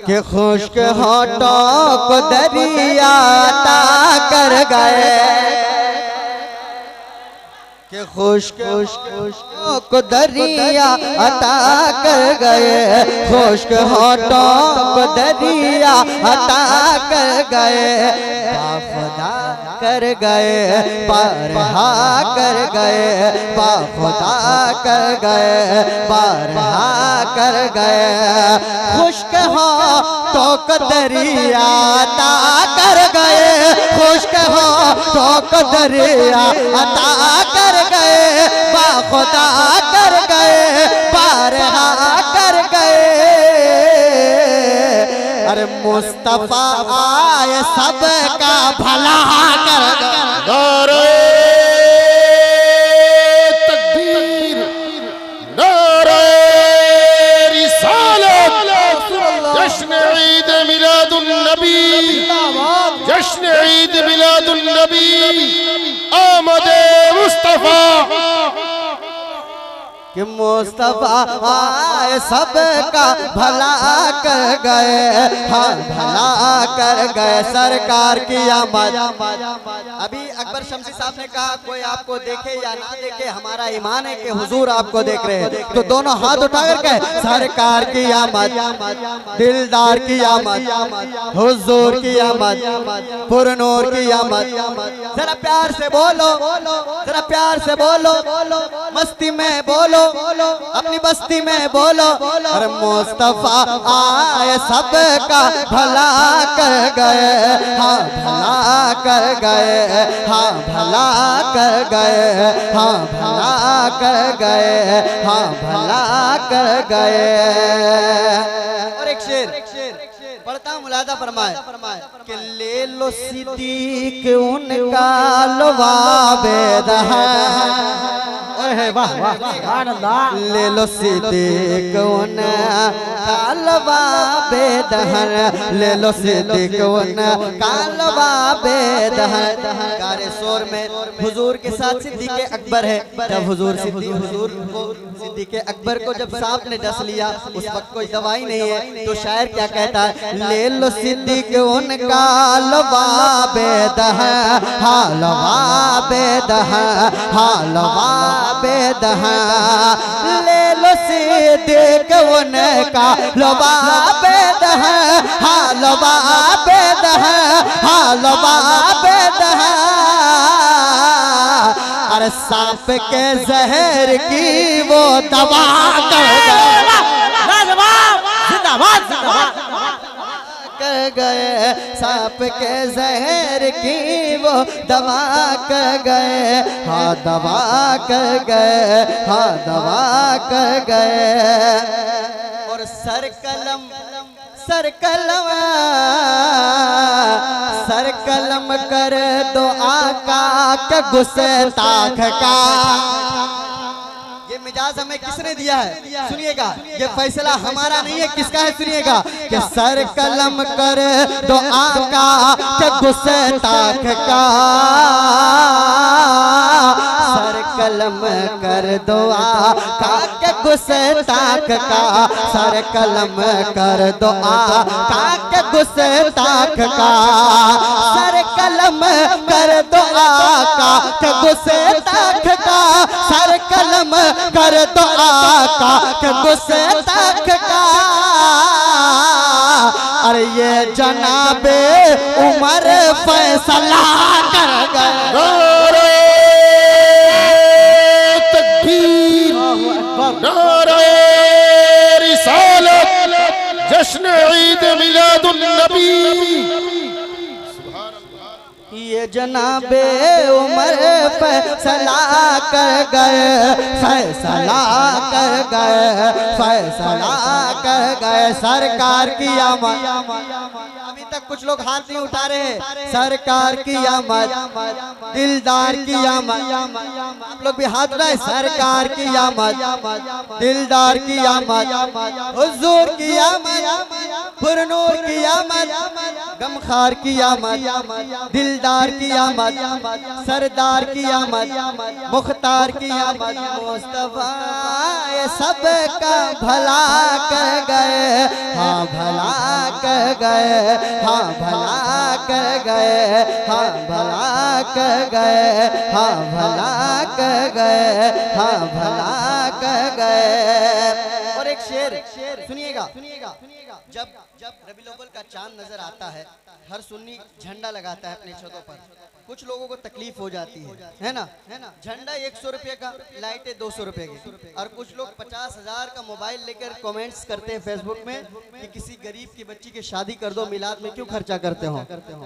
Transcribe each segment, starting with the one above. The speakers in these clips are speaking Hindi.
कि खुश्क होठों को दरिया अता कर गए, कि खुश्क को दरिया अता कर गए, खुश्क होठों को दरिया अता कर गए, बाखुदा कर गए, बारहा कर गए, बाखुदा कर गए, बारहा कर गए, खुश्क होठों को दरिया अता कर गए, खुश्क होठों को दरिया अता कर गए, बाखुदा कर गए, बारहा कर गए। अरे मुस्तफा आए सबका भला कर गए। तकबीर, नारे रिसालत, जश्न ईद मिलादुन नबी, जश्न ईद मिलादुन नबी, आमदे मुस्तफा। कि मुस्तफा आए सबका भला कर गए, हाँ भला कर गए, सरकार की आमद। अभी अकबर शमसी साहब ने कहा कोई आपको देखे या ना देखे, हमारा ईमान है कि हुजूर आपको देख रहे हैं, तो दोनों हाथ उठा कर कहे सरकार की आमद, दिलदार की आमद, हुजूर की आमद, पुरनूर की आमद। जरा प्यार से बोलो, जरा प्यार से बोलो, मस्ती में बोलो, अपनी बस्ती में बोलो। अरे मुस्तफा आए सबका भला कर गए, हाँ भला कर गए, हाँ भला कर गए, हाँ भला कर गए, हाँ भला कर गए। और एक शेर पढ़ता हूँ, मुलादा फरमाए कि ले लो सिद्दीक उनका लवाबेद है, वाह वाह, ले लो सिद्दीक उनका लवाबेद है, ले लो सिद्दीक उनका लवाबेद है। गारे शोर में हुजूर के साथ सिद्दीक अकबर है। जब हुजूर को सिद्दीक अकबर को जब सांप ने डस लिया, उस वक्त कोई दवाई नहीं है, तो शायर क्या कहता है, ले लो सिद्दीक उनका लवाबेद है, हाँ लवाबेद है, हाँ लवाबेद है, ले लो सिद्दीक उनका लवाबेद है, हाँ लवाबेद है, हाँ लवाबेद है। अरे सांप के जहर की वो दवा कर गए, सांप के जहर की वो दवा कर गए, हाँ दवा कर गए, हाँ दवा कर गए। और सर कलम कर दो आका के गुस्ताख का। ये मिजाज हमें किसने दिया है? सुनिएगा, ये फैसला हमारा नहीं है, किसका है? सुनिएगा कि सर कलम कर दो आका के गुस्ताख का, सर कलम कर दो आका के गुस्ताख का, सर कलम कर दो आका के गुस्ताख का, सर कलम कर दो आका के गुस्ताख का, सर कलम कर दो आका के गुस्ताख का। अरे ये जनाबे उमर फैसला कर गए। तकबीर, नारे रिसालत, जश्न ईद मिलादुन नबी। ये जनाबे उमर फैसला कर गए, फैसला कर गए, फैसला कर गए, सरकार की आमद। अभी तक कुछ लोग हाथ नहीं उठा रहे। सरकार की आमद, दिलदार की आमद। आप लोग भी हाथ उठाए। सरकार की आमद, दिलदार की आमद, हुजूर की आमद, पुरनूर की आमद, गमखार की आमद, दिलदार की आमद, सरदार की आमद, मुख्तार की आमद। मुस्तफा ये सबका भला कर गए, हाँ भला कर गए, हाँ भला कर गए, हाँ भला कर गए, हाँ भला कर गए, हाँ भला कर गए। और एक शेर सुनिएगा, जब जब रबीउल अव्वल का चांद नजर आता है, हर सुन्नी झंडा लगाता है अपने छतों पर। कुछ लोगों को तकलीफ हो जाती है ना? झंडा 100 रुपये का, लाइटें 200 रुपये की, और कुछ लोग 50,000 का मोबाइल लेकर कमेंट्स करते हैं फेसबुक में कि किसी गरीब की बच्ची की शादी कर दो, मिलाद में क्यों खर्चा करते हो।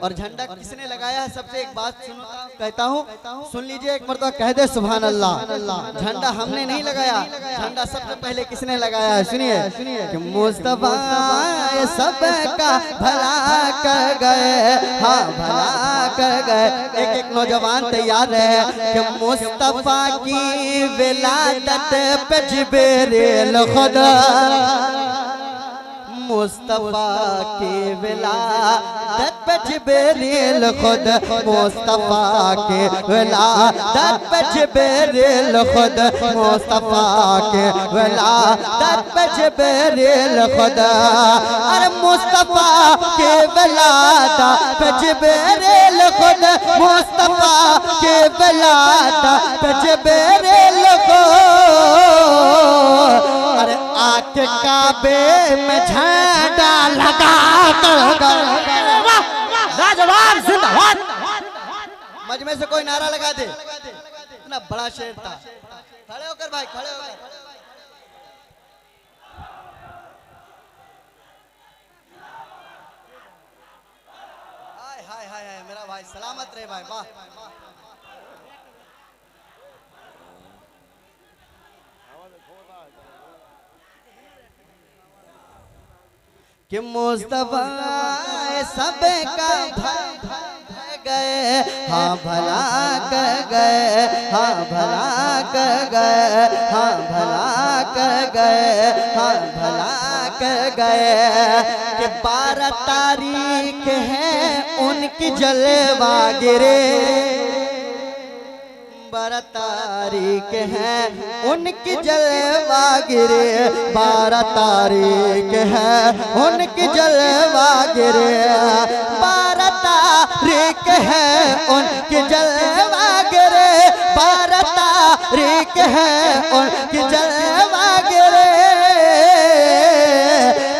और झंडा किसने लगाया है? सबसे एक बात सुनो, कहता हूँ, सुन लीजिए एक मरतबा, कह दे सुभान अल्लाह। झंडा हमने नहीं लगाया, झंडा सबसे पहले किसने लगाया है? सुनिए कि मुस्तफा सबका भला कर गए, हाँ भला कर गए। एक नौजवान तैयार रहे कि मुस्तफा की विलादत पे जिब्रील खुदा, मुस्तफा की विलादत पे जिब्रील खुद, मुस्तफा की विलादत पे जिब्रील खुद, मुस्तफा की विलादत पे जिब्रील खुद। अरे मुस्तफा की विलादत पे जिब्रील खुद, मुस्तफा की विलादत पे जिब्रील खुद। अरे आके काबे में झंडा लगा कर, लाजवाब जिंदाबाद। मजमे से कोई नारा लगा दे, इतना बड़ा शेर था। खड़े होकर भाई, खड़े होकर। हाय हाय हाय हाय, मेरा भाई सलामत रहे भाई, वाह। कि मुस्तफा सबका भला गए, हाँ भला कर गए, हाँ भला कर गए, हाँ भला कर गए, हाँ भला कर गए। कि 12 तारीख है उनकी जलवा गिरे, 12 तारीख है उनकी जलवा गिरे, 12 तारीख है उनकी जलवा गिरे, 12 तारीख है उनकी जलवा गिरे, 12 तारीख है उनकी जलवा गिरे।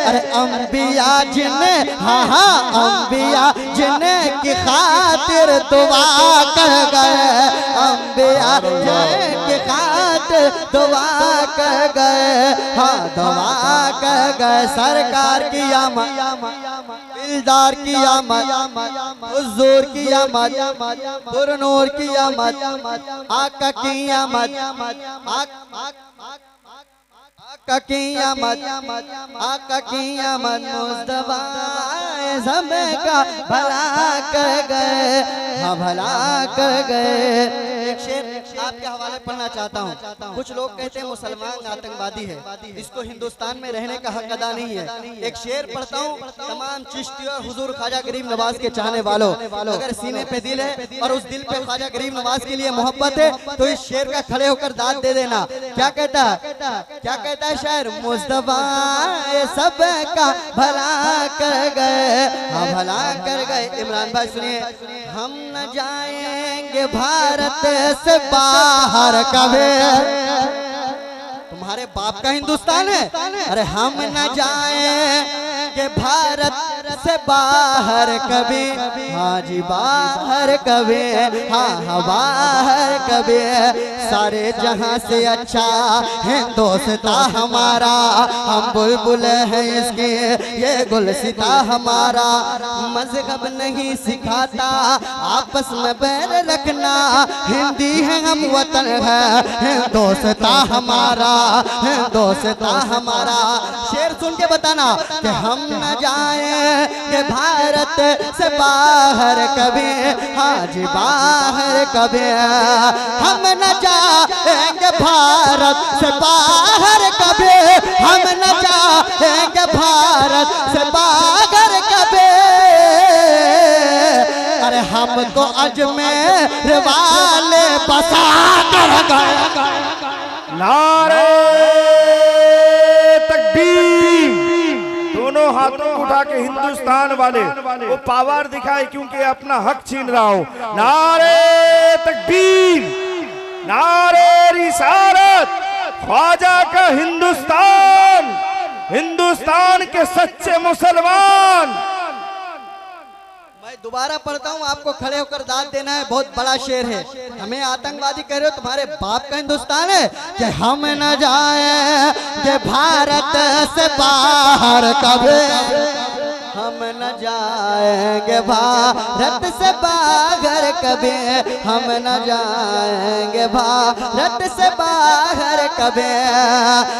अरे अम्बिया जिन्ने, हाँ हाँ अम्बिया जिन्ने की खातिर दुआ कर गए, अम्बिया जिनकी खातिर दुआ कर गए, हाँ दुआ कर गए। सरकार की आमद, दिलदार की आमद, हुजूर की आमद, पुरनूर की आमद, आका की आमद, आका की आमद, आका की आमद। मुस्तफा सबका भला कर गए, हाँ भला कर गए। एक शेर आपके हवाले पढ़ना चाहता हूँ। कुछ लोग कहते हैं मुसलमान आतंकवादी है, इसको हिंदुस्तान में रहने का हक अदा नहीं है। एक शेर पढ़ता हूँ तमाम चिश्ती और हुजूर ख्वाजा गरीब नवाज के चाहने वालों, अगर सीने पे दिल है और उस दिल पे ख्वाजा गरीब नवाज के लिए मोहब्बत है तो इस शेर का खड़े होकर दाद दे देना। क्या कहता है, क्या कहता है शायर? मुस्तफा सबका भला कर गए, हाँ भला कर गए। इमरान भाई सुनिए, हम न जाएंगे भारत से बाहर कभी, तुम्हारे बाप का हिंदुस्तान है। अरे हम न जाएंगे भारत से बाहर कभी, हाँ जी बाहर कभी, हाँ हाँ बाहर कभी। सारे जहां से अच्छा हिंदुस्तान हमारा, हम बुलबुल हैं इसके ये गुलसिता हमारा। मजहब नहीं सिखाता आपस में बैर रखना, हिंदी है हम वतन है हिंदुस्तान हमारा, हिंदुस्तान हमारा। शेर सुन के बताना कि हम न जाएंगे भारत से बाहर कभी, हाँ जी बाहर कभी। हम न जाएंगे भारत से बाहर कभी, हम न जाएंगे भारत से बाहर कभी। अरे हमको अजमेर वाले बसा कर गए। नारे तकबीर, दोनों हाथ हाथों को उठा के हिंदुस्तान वाले वो पावर दिखाए, क्योंकि अपना हक छीन रहा हो। नारे तकबीर, नारे रिसालत, ख्वाजा का हिंदुस्तान, हिंदुस्तान के सच्चे मुसलमान। मैं दोबारा पढ़ता हूँ, आपको खड़े होकर दाद देना है। बहुत बड़ा शेर है। हमें आतंकवादी कह रहे हो, तुम्हारे बाप का हिंदुस्तान है कि हम न जाएंगे भारत से बाहर कभी, हम न जाएंगे भारत से बाहर कभी, हम न जाएंगे भारत से बाहर कभी,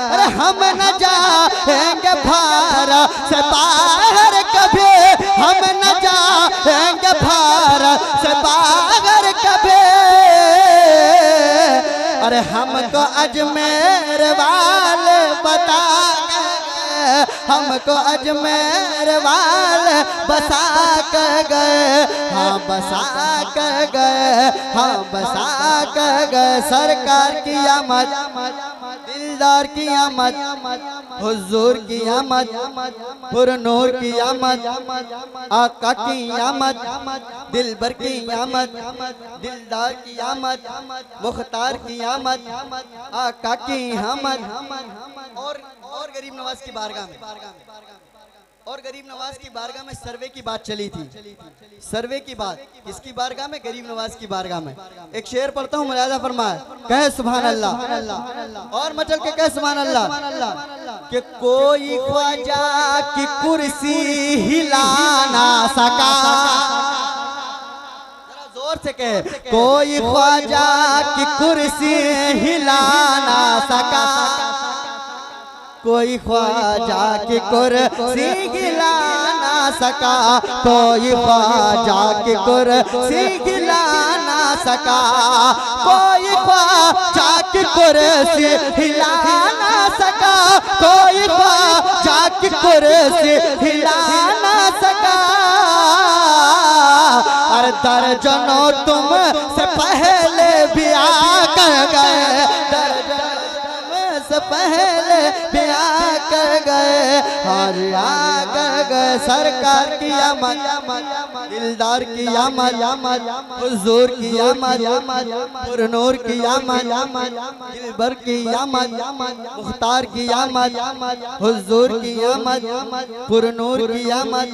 अरे हम न जाएंगे भारत से बाहर कभी, हम न जाएंगे भारत से बाहर कभी, अरे हमको अजमेर वाले बता, हमको अजमेर वाले बसा कर गए, हाँ बसा कर गए, हाँ बसा कर गए। सरकार की आमद, दिलदार की आमद, हुजूर की आमद, पुरनूर की आमद, आका की आमद, दिलबर की आमद, दिलदार की आमद, मुख्तार की आमद, आका की आमद। और गरीब नवाज की बारगाह में, और गरीब नवाज की बारगाह में सर्वे की बात चली थी। सर्वे की बात किसकी बारगाह में? गरीब नवाज की बारगाह में। एक शेर पढ़ता हूँ, मुलाजा फरमाए, कहे सुभान अल्लाह, और मचल के कहे सुभान अल्लाह। कि कोई ख्वाजा की कुर्सी हिला ना सका, जोर से कहे, कोई ख्वाजा की कुर्सी हिला ना सका, कोई ख्वाजा की कुर्सी हिला ना सका, कोई ख्वाजा की कुर्सी हिला ना सका, कोई ख्वाजा की कुर्सी हिला ना सका, कोई ख्वाजा की कुर्सी हिला ना सका। और दर्जनों तुम से पहले भी आकर गए, से पहले भी आकर गए, और आकर गए। सरकार की आमद, दिलदार की आमद, हुजूर की आमद, पुरनूर की आमद, दिलबर की आमद, मुख्तार की आमद, हुजूर की आमद, पुरनूर की आमद,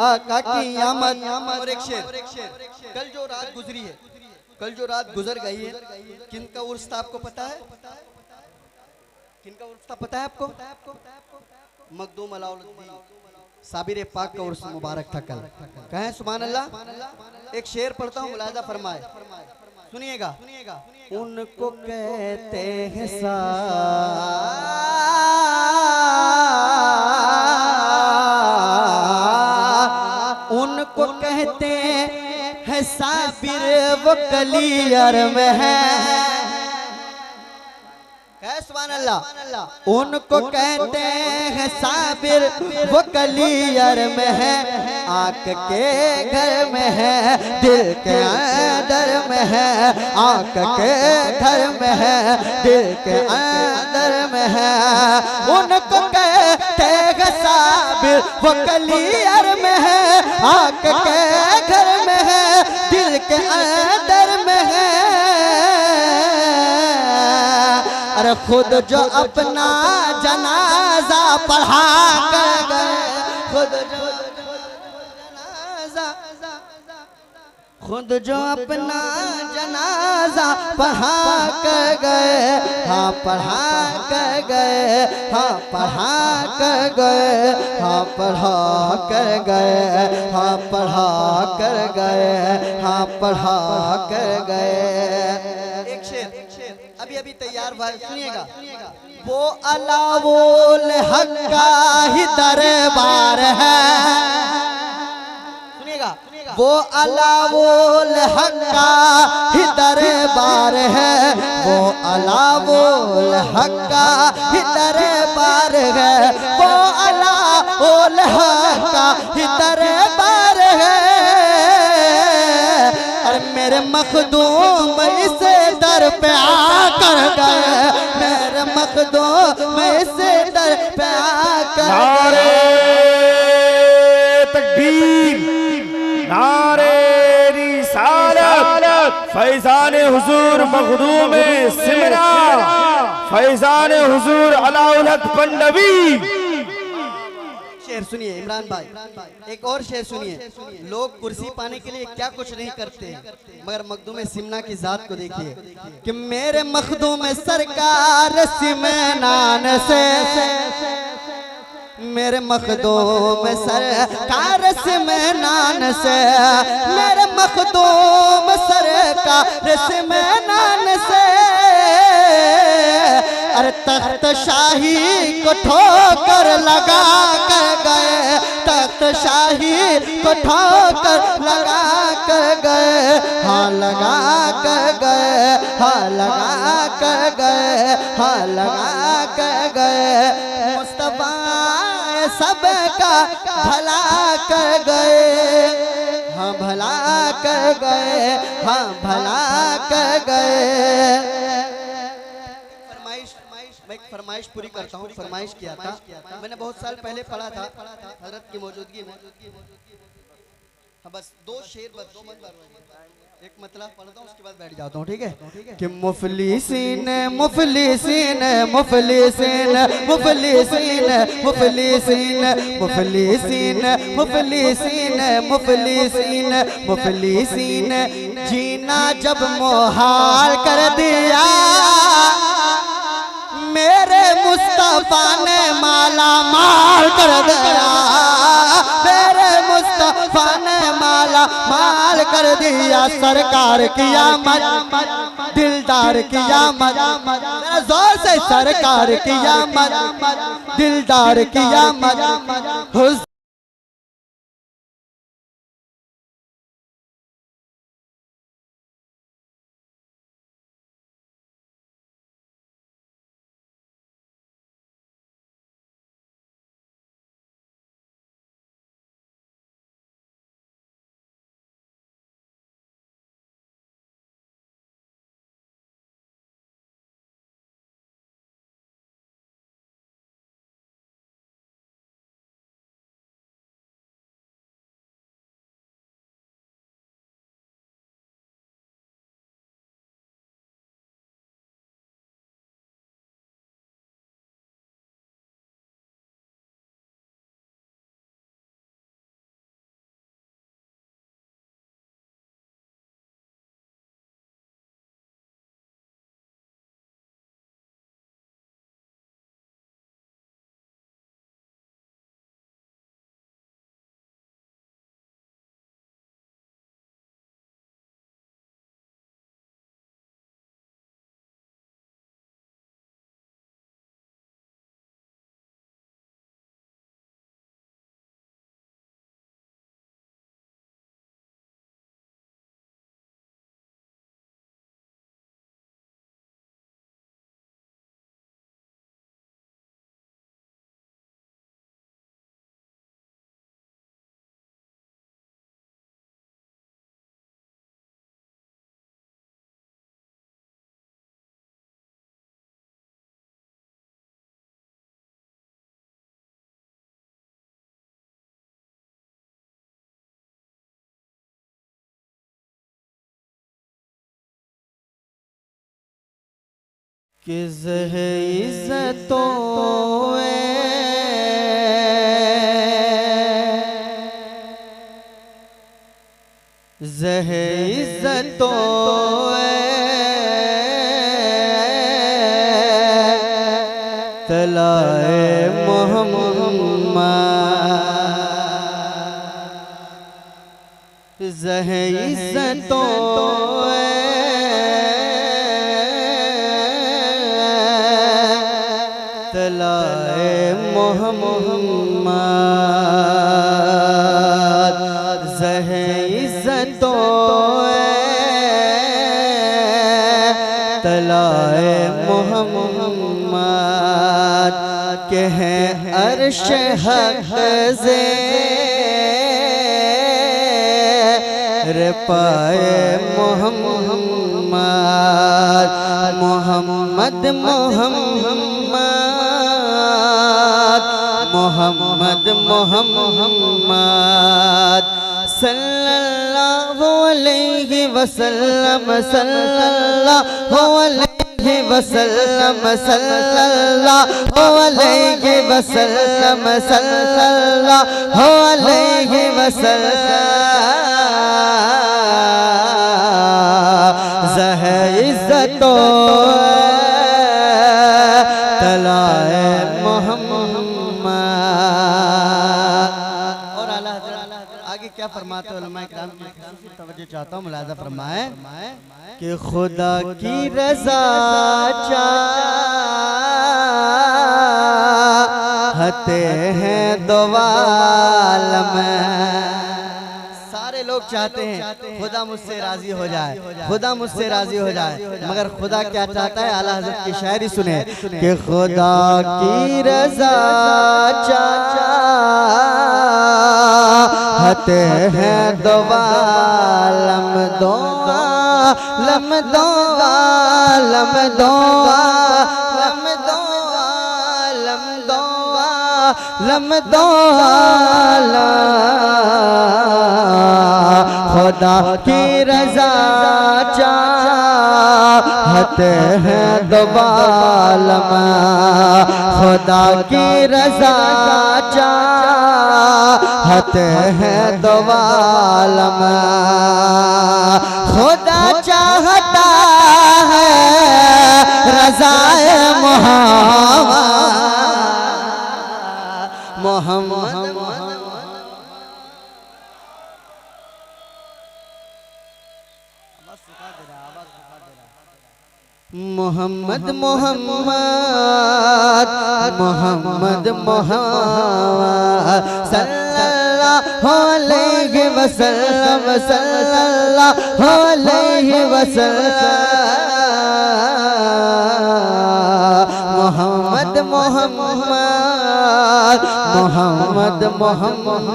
आका की आमद। और एक शेर, कल जो रात गुजरी है, कल जो रात गुजर गई है, किनका उर्स था आपको पता है? किनका उर्स था पता है आपको? मखदूम अलाउद्दीन साबिर पाक का उर्स मुबारक था कल। कहें सुभान अल्लाह। एक शेर पढ़ता हूँ, मुलाजा फरमाए, सुनिएगा। उनको कहते हैं उनको कहते हैं साबिर, वो कलियर में है, सुभान अल्लाह। उनको कहते हैं साबिर, वो कलियर में है, आँख के घर में है, दिल के अंदर में है, आँख के घर में है, दिल के अंदर में है। उनको कहते हैं साबिर, वो कलियर में है, आँख के घर में है, दिल के अंदर में है। अरे खुद जो अपना जनाजा पढ़ा कर गए, खुद जो अपना जनाजा पढ़ा कर गए, हाँ पढ़ा कर गए, हाँ पढ़ा कर गए, हाँ पढ़ा कर गए, हाँ पढ़ा कर गए, हाँ पढ़ा कर गए। एक शेर अभी अभी तैयार हुआ, सुनिएगा। वो अलावुल हक का ही दरबार है, सुनिएगा। वो अलावुल हक का ही दरबार है, वो अलावुल हक का ही दरबार है, वो अलावुल हक का ही दरबार है। और मेरे मखदूम इस दर पे आकर गए, मेरे मखदूम इस दर पे आकर गए। तकबीर, नारे रिसालत, फैजान हुजूर मखदूम सिमरा, फैजान हुजूर अलाउल हक पंडवी। शेर सुनिए इमरान भाई, एक और शेर सुनिए। लोग कुर्सी पाने के लिए क्या कुछ नहीं करते, मगर मखदूम सिमना की जात को देखिए कि मेरे मखदूम सरकार सिमनान से, मेरे मखदूम सरकार सिमनान से, मेरे मखदूम सरकार सिमनान से, अरे तख्त शाही को ठोकर लगा कर गए, तख्त शाही को ठोकर लगा कर गए, हाँ लगा कर गए, हाँ लगा कर गए, हाँ लगा कर गए। मुस्तफा सबका भला कर गए, हाँ भला कर गए, हाँ भला कर गए। मैं एक फरमाइश पूरी करता हूँ। फरमाइश किया था मैंने, बहुत साल पहले पढ़ा था हजरत की मौजूदगी में। हाँ बस दो शेर, बस दो मत, एक मतलब पढ़ता हूँ उसके बाद बैठ जाता हूँ, ठीक है। कि मुफलिसीन मुफलिसीन मुफलिसीन मुफलिसीन मुफलिसीन मुफलिसीन मुफलिसीन मुफलिसीन मुफलिसीन, जीना जब मुहाल कर दिया, मेरे मुस्तफा ने माला माल कर दिया, मेरे मुस्तफा ने माला माल कर दिया। सरकार किया मत, दिलदार किया मत, जोर से सरकार किया मत, दिलदार किया मत। किस है इज्जतों ज़ह इज्जतों तलाए मोहम्मद, ज़ह इज्जतों तलाए मोहम्मद, ज़ह इज्जतों तलाए मोहम्मद के हैं अर्श हक़ ज़ेर पाए मोहम्मद, मोहम्मद मोहम्मद मोहम्मद मोहम्मद सल्लल्लाहु अलैहि वसल्लम सल्लल्लाहु अलैहि वसल्लम सल्लल्लाहु अलैहि वसल्लम सल्लल्लाहु अलैहि वसल्लम ज़हे इज़्ज़तो तलाए मोहम्मद। और आला हज़रत आगे क्या फरमाते हैं उलमा इकराम की तवज्जो चाहता हूँ, मुलाज़ा फरमाए कि खुदा की रज़ा चाहते हैं दो आलम। सारे लोग चाहते हैं खुदा मुझसे राजी हो जाए, खुदा मुझसे राजी हो जाए, मगर खुदा क्या चाहता है? आला हज़रत की शायरी सुने कि खुदा की रज़ा चाहते हैं दो आलम, दो आलम, दो आलम, दो आलम, दो आलम, दो आलम, दो आलम। खुदा की रज़ा चाहते हैं दो आलम, खुदा की रज़ा चाहते हैं दो आलम। खुदा चाहता है रज़ाए मोहम्मद। मोहम्मद मोहम्मद मोहम्मद मोहम्मद सल्लल्लाहु अलैहि वसल्लम सल्लल्लाहु अलैहि वसल्लम। मोहम्मद मोहम्मद मोहम्मद मोहम्मद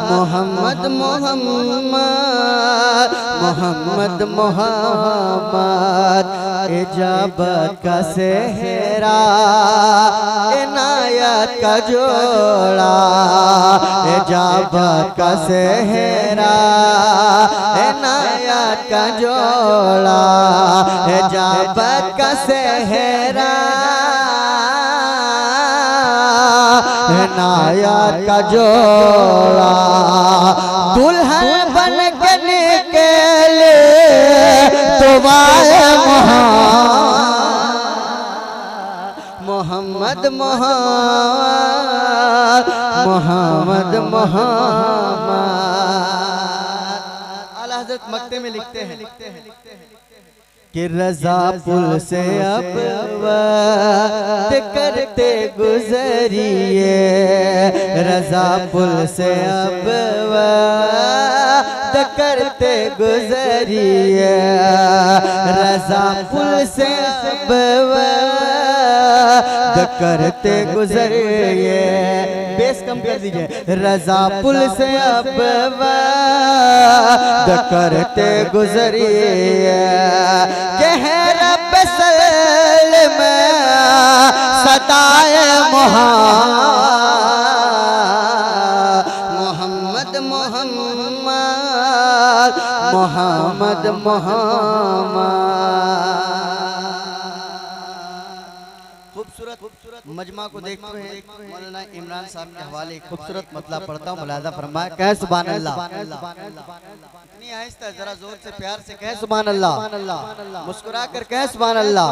मोहम्मद मोहम्मद मोहम्मद मोहम्मद। इजाबत का सेहरा इनायत का जोड़ा, इजाबत का सेहरा इनायत का जोड़ा, इजाबत का सेहरा इनायत का जोड़ा। दुल्हन बन के निकले दुआए मोहम्मद मोहम्मद मोहम्मद मोहम्मद। आला हज़रत मक्ते में लिखते हैं कि रज़ा पुल से अब वक्त करते गुजरिए, रज़ा पुल से अब वक्त करते गुजरिए, रज़ा पुल से अब वक्त करते गुजरिए। बेस कम कर दीजिए। रज़ा पुल से अब वक्त करते गुजरिए, रब सल्लम सदाए मोहम्मद मोहम्मद मोहम्मद मोहम्मद। खूबसूरत मजमा को देखते हैं मौलाना इमरान साहब के हवाले खूबसूरत मतलब पढ़ता हूँ, मुलाज़ा फरमाए। कह सुभान अल्लाह। इतनी आहिस्ता, जरा जोर से प्यार से कह सुभान अल्लाह, मुस्कुरा कर कह सुभान अल्लाह।